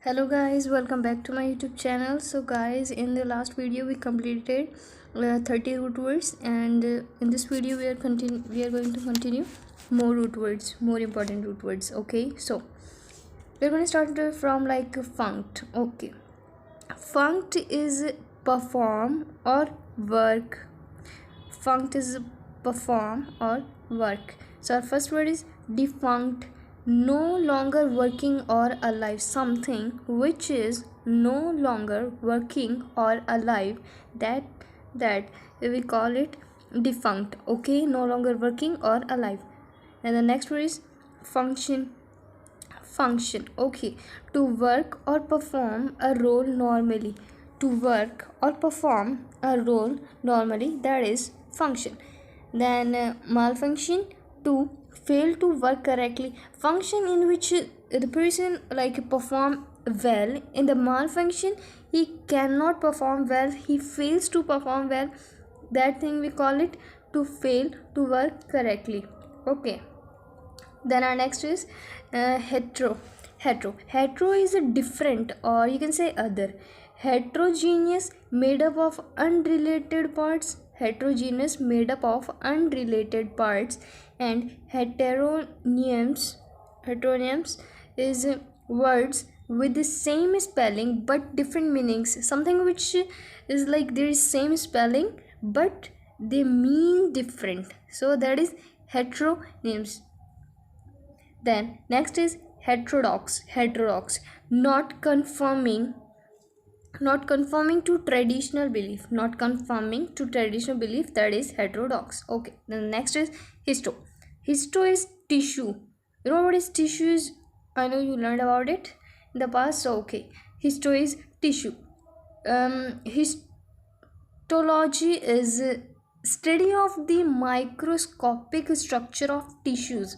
Hello guys, welcome back to my YouTube channel. So guys, in the last video we completed 30 root words, and in this video we are going to continue more root words, more important root words. Okay, so we're going to start from like funct. Okay, funct is perform or work. Funct is perform or work. So our first word is defunct, no longer working or alive. Something which is no longer working or alive, that we call it defunct. Okay, no longer working or alive. And the next word is function. Okay, to work or perform a role normally. To work or perform a role normally, that is function. Then malfunction, to fail to work correctly. Function in which the person like perform well. In the malfunction, he cannot perform well, he fails to perform well. That thing we call it to fail to work correctly. Okay, then our next is hetero is a different, or you can say other. Heterogeneous, made up of unrelated parts. Heterogeneous, made up of unrelated parts. And heteronyms is words with the same spelling but different meanings. Something which is like there is same spelling but they mean different, so that is heteronyms. Then next is heterodox. Not conforming to traditional belief. That is heterodox. Okay, then next is histo is tissue. You know what is tissue is? I know you learned about it in the past. So okay, histo is tissue. Histology is study of the microscopic structure of tissues.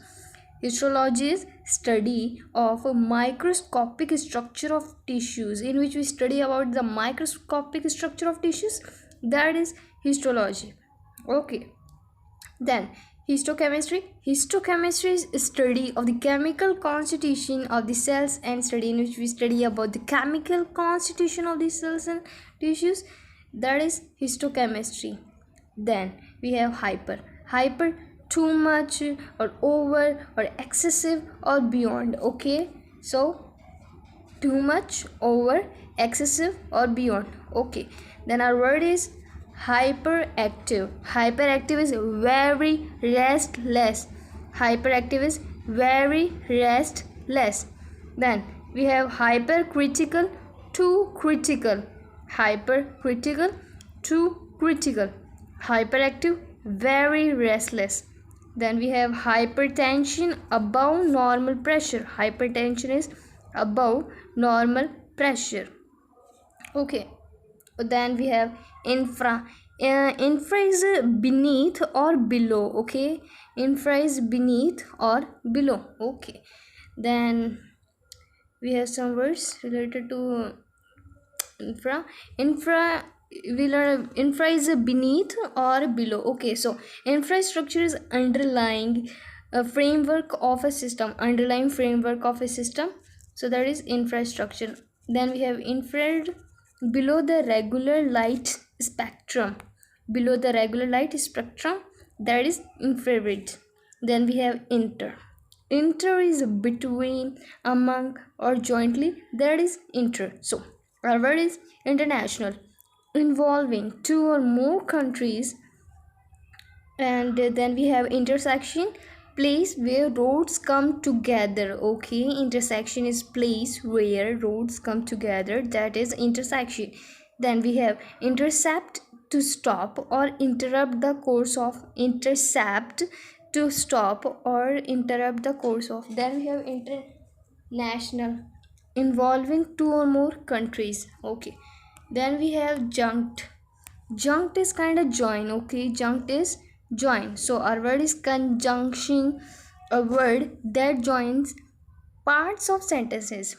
Histology is study of a microscopic structure of tissues, in which we study about the microscopic structure of tissues. That is histology. Okay, then histochemistry is study of the chemical constitution of the cells and study in which we study about the chemical constitution of the cells and tissues. That is histochemistry. Then we have hyper, too much or over or excessive or beyond. Okay, so too much, over, excessive or beyond. Okay, then our word is hyperactive. Is very restless. Then we have hypercritical, too critical. Hyperactive, very restless. Then we have hypertension, above normal pressure. Hypertension is above normal pressure. Okay, then we have infra. Infra is beneath or below. Okay, infra is beneath or below. Okay, then we have some words related to infra. We learn infra is beneath or below. Okay, so infrastructure is underlying framework of a system. So that is infrastructure. Then we have infrared, below the regular light spectrum. That is infrared. Then we have inter is between, among or jointly. That is inter. So our word is international, involving two or more countries. And then we have intersection, place where roads come together. Okay, intersection is place where roads come together. That is intersection. Then we have intercept, to stop or interrupt the course of. Then we have international, involving two or more countries. Okay, then we have junct is kind of join. Okay, junct is join. So our word is conjunction, a word that joins parts of sentences.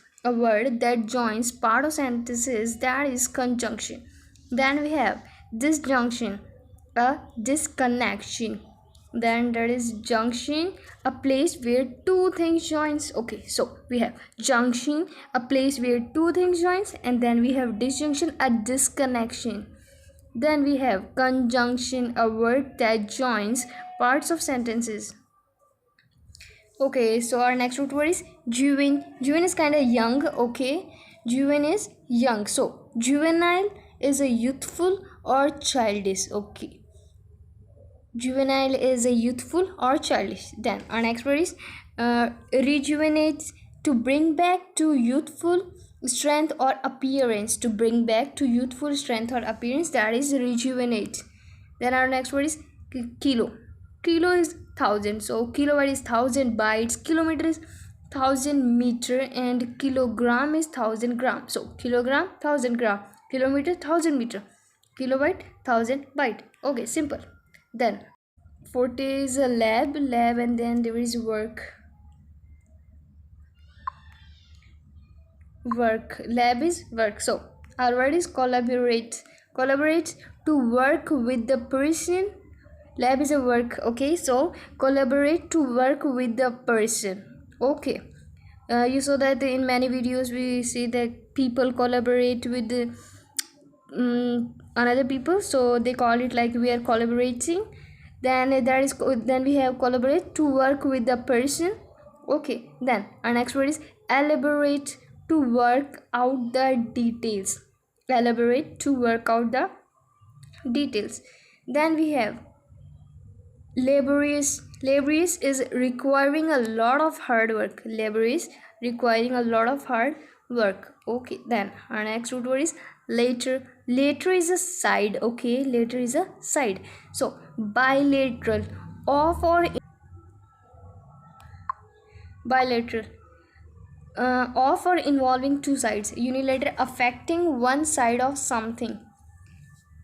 That is conjunction. Then we have disjunction, a disconnection. Then there is junction, a place where two things joins. Okay, so we have junction, a place where two things joins, and then we have disjunction, a disconnection. Then we have conjunction, a word that joins parts of sentences. Okay, so our next root word is juvenile. Juvenile is kind of young. Okay, juvenile is young. So juvenile is a youthful or childish. Okay, juvenile is a youthful or childish. Then our next word is rejuvenates, to bring back to youthful strength or appearance. To bring back to youthful strength or appearance, that is rejuvenate. Then our next word is kilo. Kilo is 1000, so kilowatt is 1000 bytes, kilometer is 1000 meter, and kilogram is 1000 gram. So kilogram 1000 gram, kilometer 1000 meter, kilobyte 1000 byte. Okay, simple. Then fourth is a lab, and then there is work. Lab is work. So our word is collaborate. Collaborate, to work with the person. Lab is a work. Okay, so collaborate, to work with the person. Okay, you saw that in many videos we see that people collaborate with the, another people, so they call it like we are collaborating. Then we have collaborate, to work with the person. Okay, then our next word is elaborate, to work out the details. Elaborate, to work out the details. Then we have laborious. Laborious is requiring a lot of hard work. Laborious, requiring a lot of hard work. Okay, then our next root word is later. Later is a side. Okay, later is a side. So bilateral, of or bilateral, of or involving two sides. Unilateral, affecting one side of something.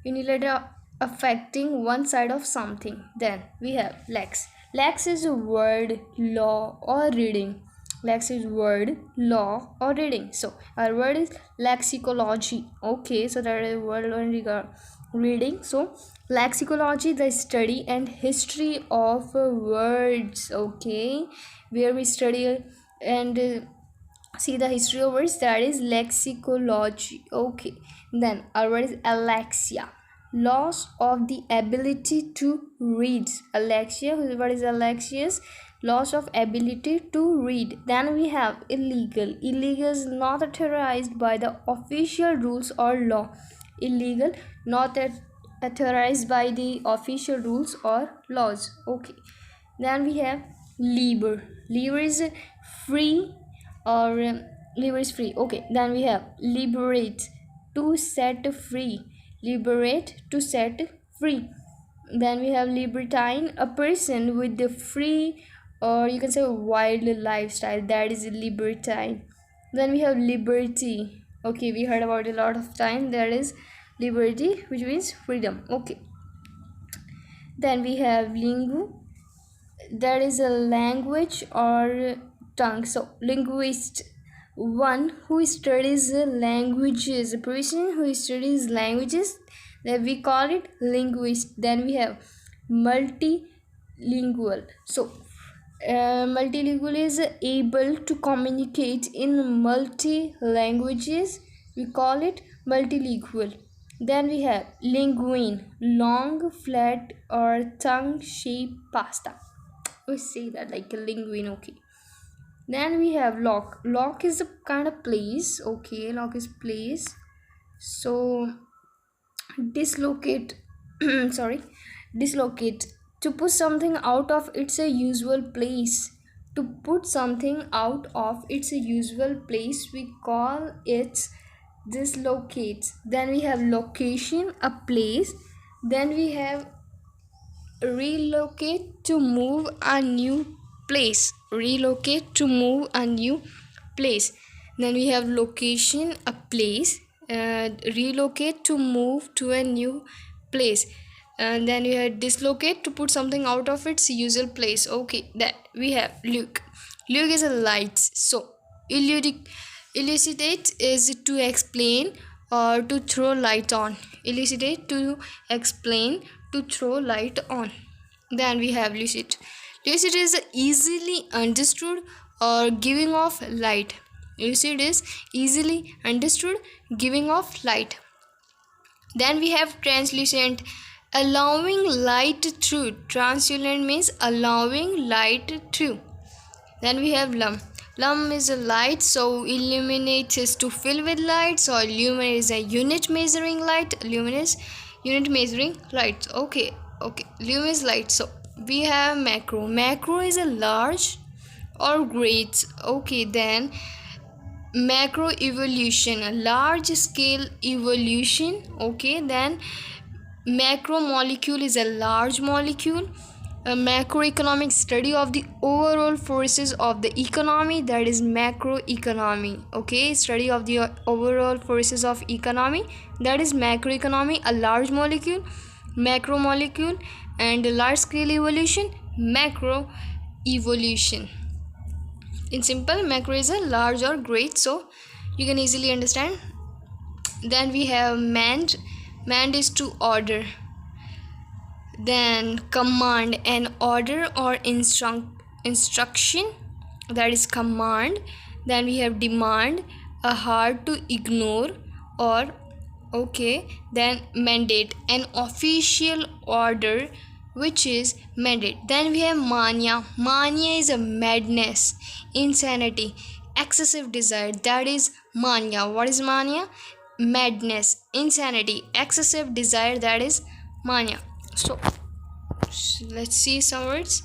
Unilateral, affecting one side of something. Then we have lex. Lex is a word, law, or reading. Lex is word, law, or reading. So our word is lexicology. Okay, so that is word on regard reading. So lexicology, the study and history of words. Okay, where we study and see the history of words, that is lexicology. Okay, then our word is alexia. Loss of the ability to read. Alexia, what is alexia's? Loss of ability to read. Then we have illegal. Illegal is not authorized by the official rules or law. Illegal, not authorized by the official rules or laws. Okay, then we have labor. Labor is free, or labor is free. Okay, then we have liberate, to set free. Liberate, to set free. Then we have libertine, a person with the free, or you can say wild lifestyle, that is libertine. Then we have liberty. Okay, we heard about it a lot of time, that is liberty, which means freedom. Okay, then we have lingu, that is a language or tongue. So linguist, one who studies languages, a person who studies languages, that we call it linguist. Then we have multilingual. So multilingual is able to communicate in multi languages, we call it multilingual. Then we have linguine, long, flat, or tongue shaped pasta. We say that like a linguine. Okay, then we have lock. Lock is a kind of place. Okay, lock is place. So dislocate, sorry, dislocate, to put something out of its usual place. To put something out of its usual place, we call it dislocate. Then we have location, a place. Then we have relocate, to move a new place. Relocate, to move a new place. Then we have location, a place. Relocate, to move to a new place. And then we have dislocate, to put something out of its usual place. Okay, then we have Luke. Luke is a light. So elucidate is to explain or to throw light on. Elucidate, to explain, to throw light on. Then we have lucid. Lucid is easily understood or giving off light. Lucid is easily understood, giving off light. Then we have translucent, allowing light through. Translucent means allowing light through. Then we have lum. Lum is a light, so illuminate is to fill with light. So lumen is a unit measuring light. Luminous unit measuring light. Okay. Lumen is light. So we have macro. Macro is a large or great. Okay, then macro evolution, a large scale evolution. Okay, then macromolecule is a large molecule. A macroeconomic study of the overall forces of the economy, that is macroeconomy. Okay, study of the overall forces of economy, that is macroeconomy. A large molecule, macromolecule, and a large scale evolution, macro evolution. In simple, macro is a large or great, so you can easily understand. Then we have mand. Mand is to order. Then command, an order or instruction, that is command. Then we have demand, a hard to ignore or okay. Then mandate, an official order which is mandate. Then we have mania. Mania is a madness, insanity, excessive desire, that is mania. What is mania? Madness, insanity, excessive desire, that is mania. So let's see some words.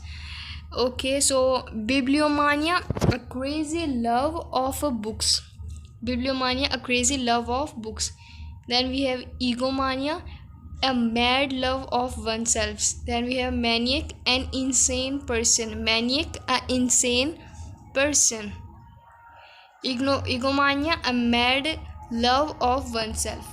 Okay, so bibliomania, a crazy love of books. Bibliomania, a crazy love of books. Then we have egomania, a mad love of oneself. Then we have maniac, an insane person. Maniac, an insane person. Egomania, a mad love of oneself.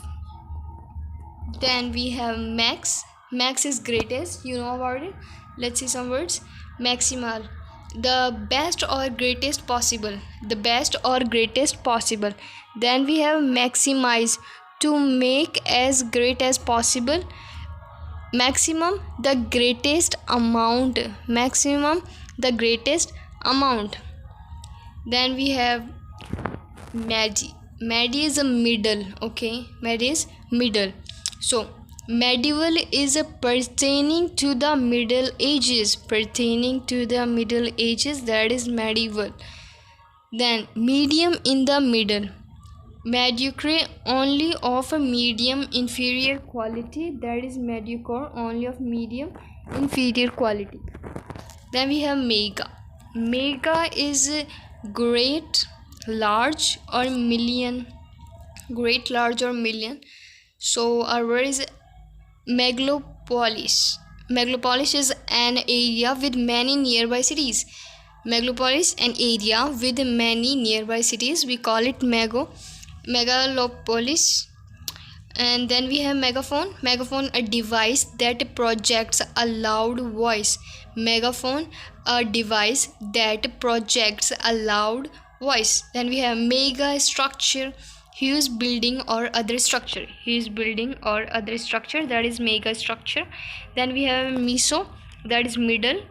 Then we have max. Max is greatest, you know about it. Let's see some words. Maximal, the best or greatest possible. The best or greatest possible. Then we have maximize, to make as great as possible. Maximum, the greatest amount. Maximum, the greatest amount. Then we have medi. Medi is a middle. Okay, medi is middle. So medieval is a pertaining to the Middle Ages. Pertaining to the Middle Ages, that is medieval. Then medium, in the middle. Mediocre, only of a medium inferior quality, that is mediocre, only of medium inferior quality. Then we have mega. Mega is great, large, or million. Great, large, or million. So our word is megalopolis. Megalopolis is an area with many nearby cities. Megalopolis, an area with many nearby cities, we call it megalopolis. And then we have megaphone. Megaphone, a device that projects a loud voice. Megaphone, a device that projects a loud voice. Then we have mega structure, huge building or other structure. Huge building or other structure, that is mega structure. Then we have meso, that is middle.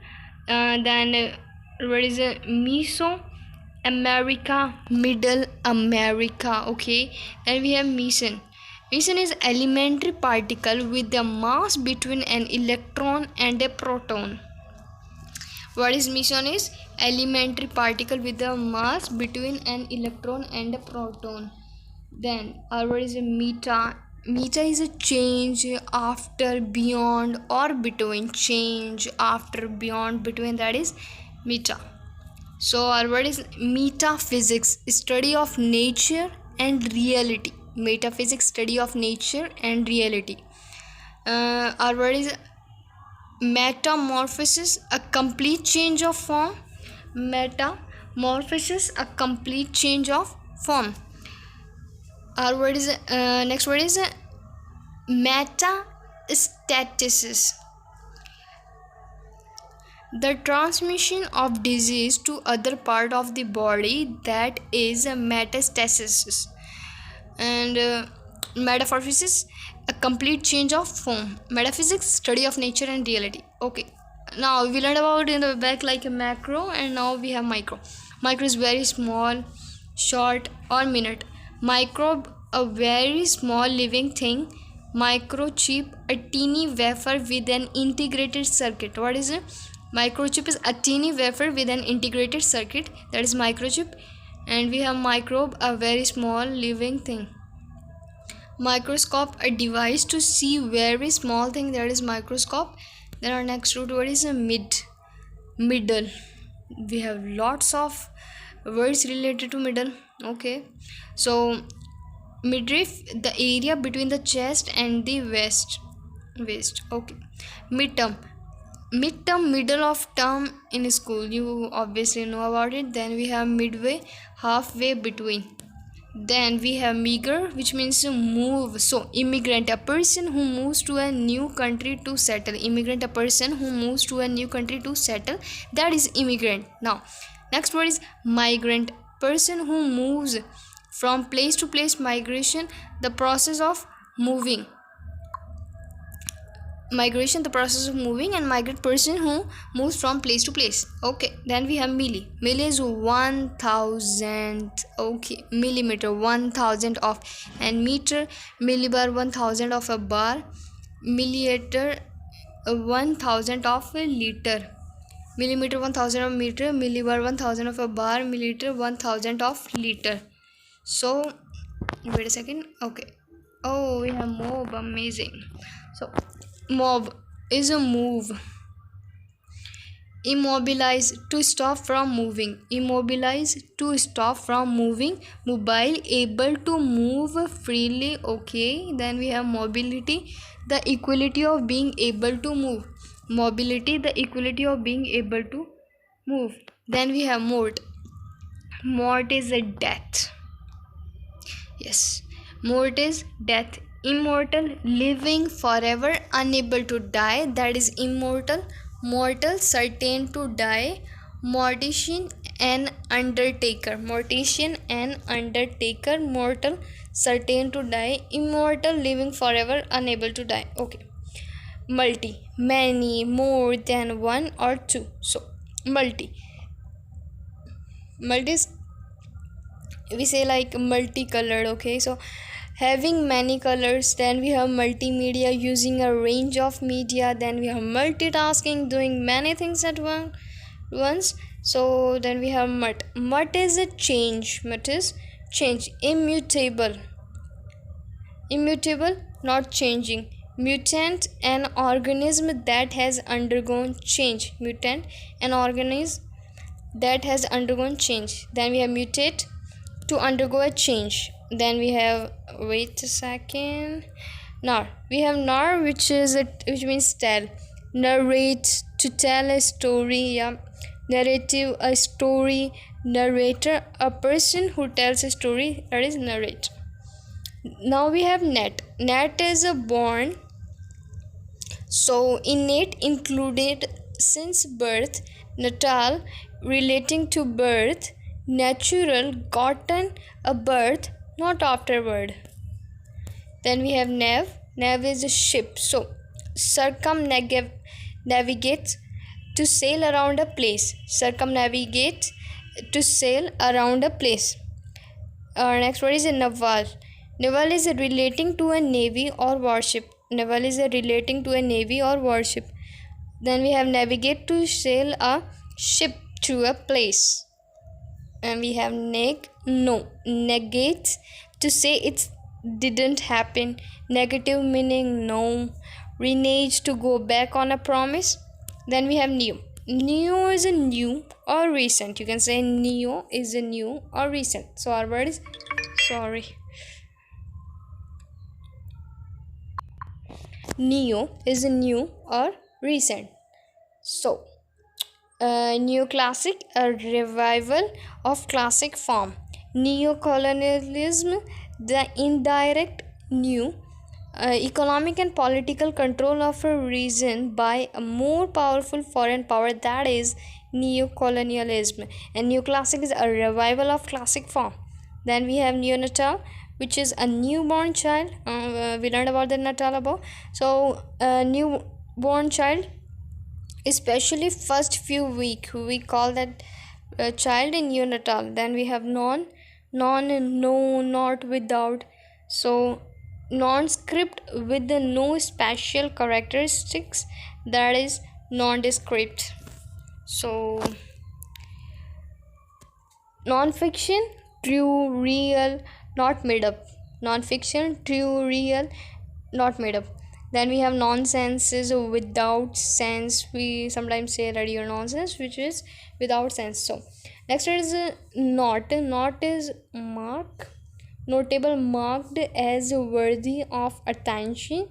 Then what is a meso America, middle America. Okay, then we have meson. Meson is elementary particle with the mass between an electron and a proton. What is meson? Is elementary particle with the mass between an electron and a proton. Then what is a meta? Meta is a change after, beyond, or between. Change after, beyond, between, that is meta. So our word is metaphysics, study of nature and reality. Metaphysics, study of nature and reality. Our word is metamorphosis, a complete change of form. Metamorphosis, a complete change of form. Our word is next word is metastasis, the transmission of disease to other part of the body, that is a metastasis. And metamorphosis, a complete change of form. Metaphysics, study of nature and reality. Okay, now we learned about in the back like a macro, and now we have micro. Micro is very small, short or minute. Microbe, a very small living thing. Microchip, a teeny wafer with an integrated circuit. What is it? Microchip is a teeny wafer with an integrated circuit, that is microchip. And we have microbe, a very small living thing. Microscope, a device to see very small thing, that is microscope. Then our next root word is a middle. We have lots of words related to middle. Okay, so midriff, the area between the chest and the waist. Okay. Midterm, middle of term in school, you obviously know about it. Then we have midway, halfway between. Then we have meager, which means to move. So immigrant, a person who moves to a new country to settle. Immigrant, a person who moves to a new country to settle, that is immigrant. Now next word is migrant, person who moves from place to place. Migration, the process of moving. Migration, the process of moving, and migrant, person who moves from place to place. Okay, then we have milli. Milli is 1000. Okay, millimeter, 1000 of, and meter, millibar, 1000 of a bar. Milliliter, 1000 of a liter. Millimeter, 1000 of meter. Millibar, 1000 of a bar. Milliliter, 1000 of liter. So wait a second. Okay, oh, we have mob. Amazing. So mob is a move. Immobilize, to stop from moving. Immobilize, to stop from moving. Mobile, able to move freely. Okay, then we have mobility, the equality of being able to move. Mobility, the equality of being able to move. Then we have mort. Mort is a death. Yes, mort is death. Immortal, living forever, unable to die, that is immortal. Mortal, certain to die. Mortician, an undertaker. Mortician, an undertaker. Mortal, certain to die. Immortal, living forever, unable to die. Okay. Multi, many, more than one or two. So multi is, we say like multicolored. Okay, so having many colors. Then we have multimedia, using a range of media. Then we have multitasking, doing many things at once. So then we have mutt is a change. Mutt is change. Immutable, not changing. Mutant, an organism that has undergone change. Mutant, an organism that has undergone change. Then we have mutate, to undergo a change. Then we have, wait a second, nar. We have nar, which means tell. Narrate, to tell a story. Yeah, narrative, a story. Narrator, a person who tells a story, that is narrate. Now we have net. Net is a born. So innate, included since birth. Natal, relating to birth. Natural, gotten, a birth, not afterward. Then we have nav. Nav is a ship. So circumnavigate, to sail around a place. Circumnavigate, to sail around a place. Next word is a naval. Naval is relating to a navy or warship. Naval is relating to a navy or warship. Then we have navigate, to sail a ship to a place. And we have negate, to say it didn't happen. Negative, meaning no. Renege, to go back on a promise. Then we have new. New is a new or recent. You can say neo is a new or recent. So our word is, neo is a new or recent. So neoclassic, a revival of classic form. Neocolonialism, the indirect new economic and political control of a region by a more powerful foreign power, that is neocolonialism. And neoclassic is a revival of classic form. Then we have neonatal, which is a newborn child. We learned about the natal above. So newborn child, especially first few week we call that child in neonatal. Then we have non, no, not, without. So non-script with the no spatial characteristics, that is nondescript. So non-fiction, true, real, not made up. Non-fiction, true, real, not made up. Then we have nonsense is without sense. We sometimes say ready or nonsense, which is without sense. So next is not. Not is mark, notable, marked as worthy of attention,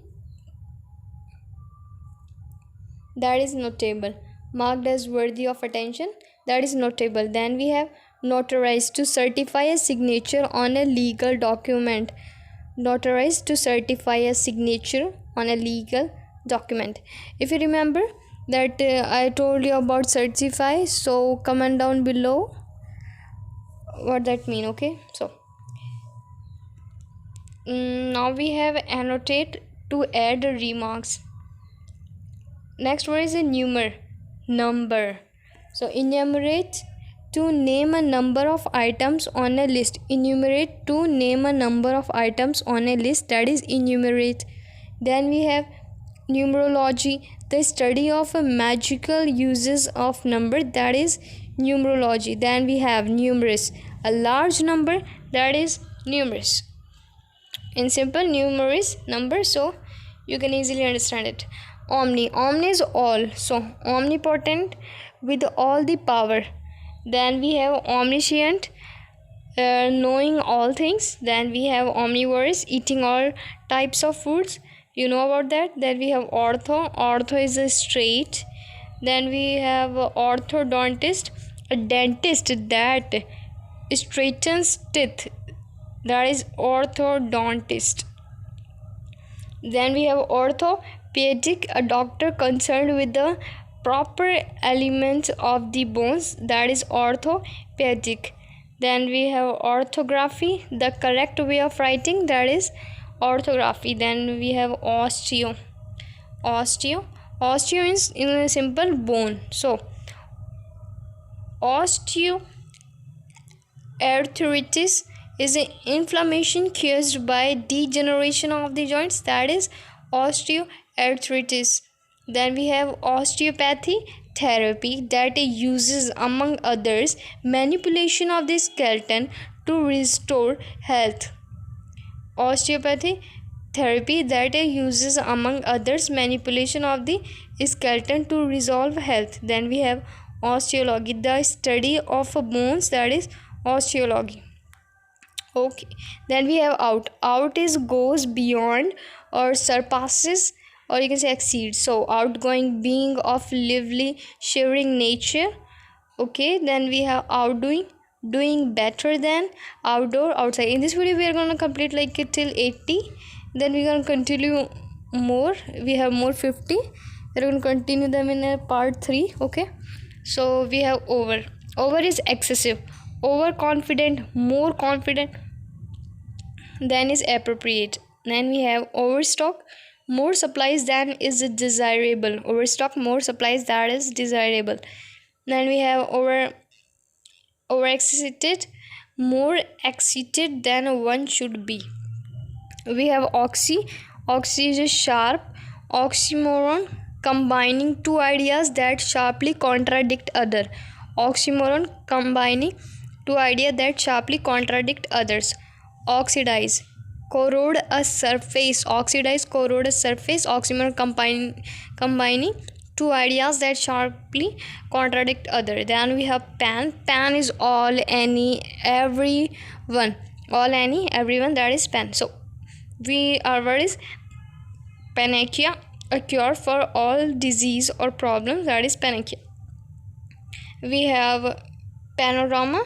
that is notable. Marked as worthy of attention, that is notable. Then we have notarized, to certify a signature on a legal document. Notarized, to certify a signature on a legal document. If you remember that I told you about certify, so comment down below what that mean. Okay, so now we have annotate, to add remarks. Next word is a number. So enumerate, to name a number of items on a list. Enumerate, to name a number of items on a list, that is enumerate. Then we have numerology, the study of a magical uses of number, that is numerology. Then we have numerous, a large number, that is numerous. In simple, numerous number, so you can easily understand it. Omni is all, so omnipotent, with all the power. Then we have omniscient, knowing all things. Then we have omnivorous, eating all types of foods, you know about that. Then we have ortho is a straight. Then we have orthodontist, a dentist that straightens teeth, that is orthodontist. Then we have orthopedic, a doctor concerned with the proper elements of the bones, that is orthopedic. Then we have orthography, the correct way of writing, that is orthography. Then we have osteo is in a simple bone. So osteoarthritis is an inflammation caused by degeneration of the joints, that is osteoarthritis. Then we have osteopathy therapy, that uses among others manipulation of the skeleton to restore health. Osteopathy therapy, that uses among others manipulation of the skeleton to resolve health. Then we have osteology, the study of bones, that is osteology. Okay, then we have out is goes beyond or surpasses, or you can say exceeds. So outgoing, being of lively shivering nature. Okay, then we have outdoing, doing better than. Outdoor, outside. In this video we are going to complete like till 80, then we're going to continue more. We have more 50, we're going to continue them in a part 3. Okay, so we have over is excessive, overconfident, more confident. Then is appropriate. Then we have overstock, more supplies than is desirable. Overstock, more supplies that is desirable. Then we have overexcited, more excited than one should be. We have oxy is a sharp, oxymoron, combining two ideas that sharply contradict other. Oxymoron, combining two ideas that sharply contradict others. Oxidize, corrode a surface. Oxidize, corrode a surface. Oxymoron, combining two ideas that sharply contradict other. Then we have pan is all, any, everyone. All, any, everyone, that is pan. So our word is panacea, a cure for all disease or problems, that is panacea. We have panorama,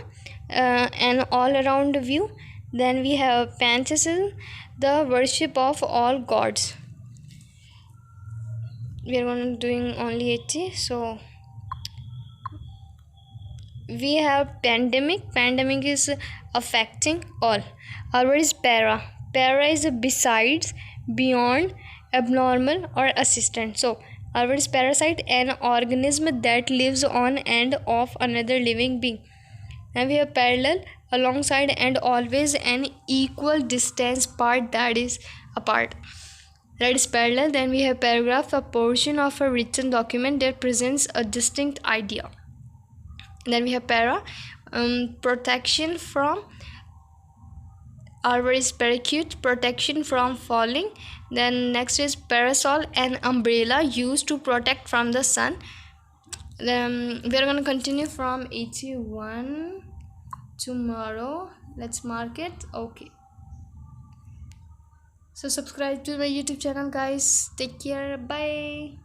an all around view. Then we have pantheism, the worship of all gods. We are going to doing only 80. So we have pandemic is affecting all. Our word is para is besides, beyond, abnormal, or assistant. So R word is parasite, an organism that lives on and of another living being. And we have parallel, alongside and always an equal distance part, that is apart. That is parallel. Then we have paragraph, a portion of a written document that presents a distinct idea. Then we have para, protection from, R word is parachute, protection from falling. Then next is parasol, an umbrella used to protect from the sun. Then we are going to continue from 81 tomorrow. Let's mark it. Okay, so subscribe to my YouTube channel, guys. Take care. Bye.